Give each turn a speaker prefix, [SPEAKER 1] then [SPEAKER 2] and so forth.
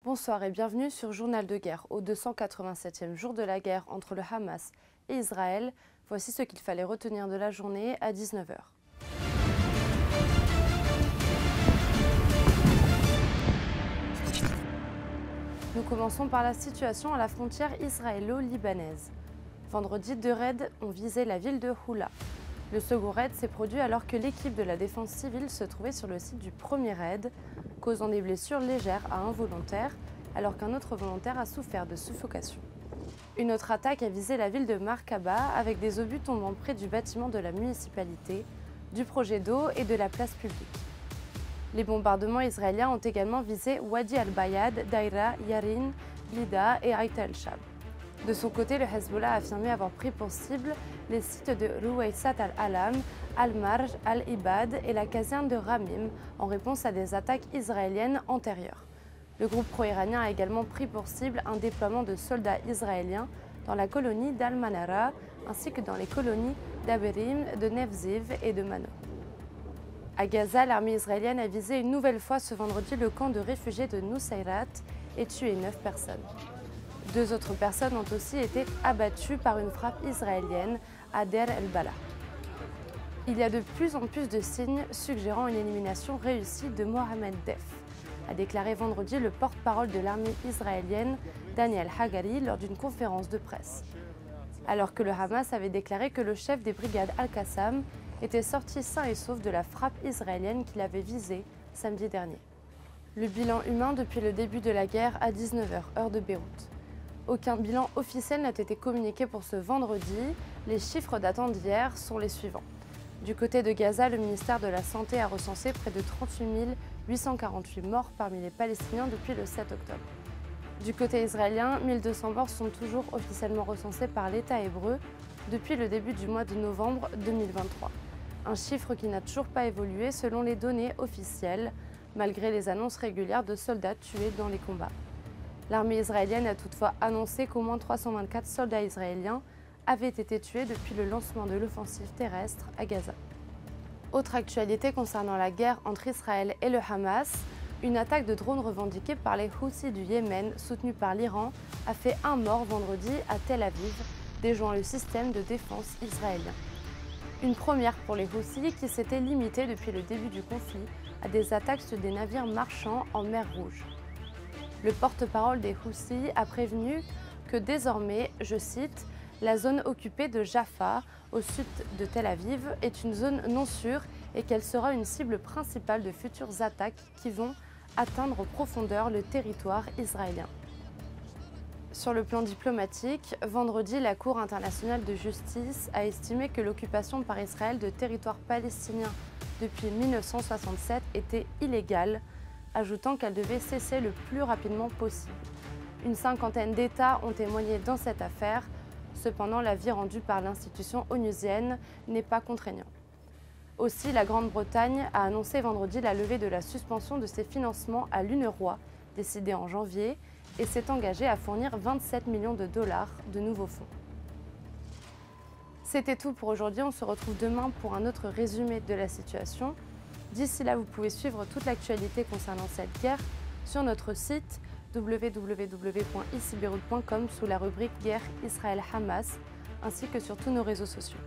[SPEAKER 1] Bonsoir et bienvenue sur Journal de guerre. Au 287e jour de la guerre entre le Hamas et Israël, voici ce qu'il fallait retenir de la journée à 19 h. Nous commençons par la situation à la frontière israélo-libanaise. Vendredi, 2 raids ont visé la ville de Houla. Le second raid s'est produit alors que l'équipe de la défense civile se trouvait sur le site du premier raid, causant des blessures légères à un volontaire, alors qu'un autre volontaire a souffert de suffocation. Une autre attaque a visé la ville de Markaba avec des obus tombant près du bâtiment de la municipalité, du projet d'eau et de la place publique. Les bombardements israéliens ont également visé Wadi al-Bayad, Daïra, Yarin, Lida et Aït al-Shab. De son côté, le Hezbollah a affirmé avoir pris pour cible les sites de Ruwaysat al-Alam, al-Marj, al-Ibad et la caserne de Ramim en réponse à des attaques israéliennes antérieures. Le groupe pro-iranien a également pris pour cible un déploiement de soldats israéliens dans la colonie d'Al-Manara ainsi que dans les colonies d'Aberim, de Nevziv et de Mano. À Gaza, l'armée israélienne a visé une nouvelle fois ce vendredi le camp de réfugiés de Nusayrat et tué 9 personnes. 2 autres personnes ont aussi été abattues par une frappe israélienne à Deir el-Balah. Il y a de plus en plus de signes suggérant une élimination réussie de Mohamed Def, a déclaré vendredi le porte-parole de l'armée israélienne Daniel Hagari lors d'une conférence de presse. Alors que le Hamas avait déclaré que le chef des brigades Al-Qassam était sorti sain et sauf de la frappe israélienne qu'il avait visée samedi dernier. Le bilan humain depuis le début de la guerre à 19 h, heure de Beyrouth. Aucun bilan officiel n'a été communiqué pour ce vendredi. Les chiffres datant d'hier sont les suivants. Du côté de Gaza, le ministère de la Santé a recensé près de 38 848 morts parmi les Palestiniens depuis le 7 octobre. Du côté israélien, 1200 morts sont toujours officiellement recensés par l'État hébreu depuis le début du mois de novembre 2023. Un chiffre qui n'a toujours pas évolué selon les données officielles, malgré les annonces régulières de soldats tués dans les combats. L'armée israélienne a toutefois annoncé qu'au moins 324 soldats israéliens avaient été tués depuis le lancement de l'offensive terrestre à Gaza. Autre actualité concernant la guerre entre Israël et le Hamas, une attaque de drones revendiquée par les Houthis du Yémen, soutenue par l'Iran, a fait un mort vendredi à Tel Aviv, déjouant le système de défense israélien. Une première pour les Houthis qui s'étaient limités depuis le début du conflit à des attaques sur des navires marchands en mer Rouge. Le porte-parole des Houthis a prévenu que désormais, je cite, « la zone occupée de Jaffa, au sud de Tel Aviv, est une zone non sûre et qu'elle sera une cible principale de futures attaques qui vont atteindre en profondeur le territoire israélien ». Sur le plan diplomatique, vendredi, la Cour internationale de justice a estimé que l'occupation par Israël de territoires palestiniens depuis 1967 était illégale, ajoutant qu'elle devait cesser le plus rapidement possible. Une cinquantaine d'États ont témoigné dans cette affaire. Cependant, l'avis rendu par l'institution onusienne n'est pas contraignant. Aussi, la Grande-Bretagne a annoncé vendredi la levée de la suspension de ses financements à l'UNRWA, décidée en janvier, et s'est engagée à fournir 27 millions de dollars de nouveaux fonds. C'était tout pour aujourd'hui. On se retrouve demain pour un autre résumé de la situation. D'ici là, vous pouvez suivre toute l'actualité concernant cette guerre sur notre site www.icbeyrouth.com sous la rubrique Guerre Israël-Hamas, ainsi que sur tous nos réseaux sociaux.